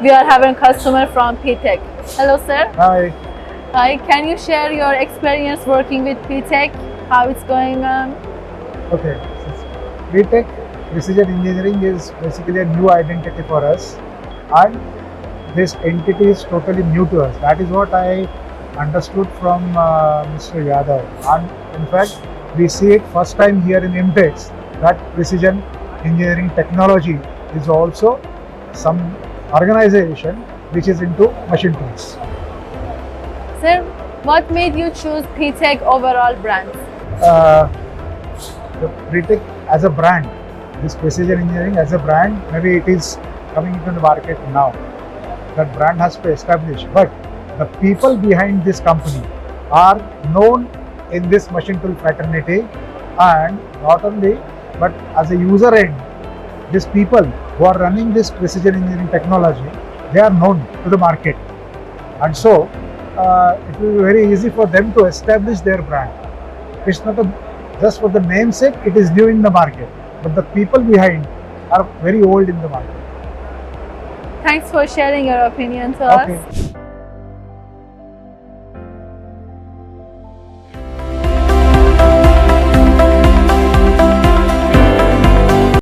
we are having a customer from PETECH. Hello, sir. Hi. Hi. Can you share your experience working with PETECH? How it's going on? Okay. PETECH Precision Engineering is basically a new identity for us, and this entity is totally new to us. That is what I understood from Mr. Yadav. And in fact, we see it first time here in IMTEX that precision engineering technology is also some organization which is into machine tools. Sir, what made you choose PETECH overall brand? The PETECH as a brand, this precision engineering as a brand, maybe it is coming into the market now. That brand has to establish, but the people behind this company are known in this machine tool fraternity, and not only, but as a user end, these people who are running this precision engineering technology, they are known to the market, and so it will be very easy for them to establish their brand. It's not just for the namesake, it is new in the market, but the people behind are very old in the market. Thanks for sharing your opinion to us.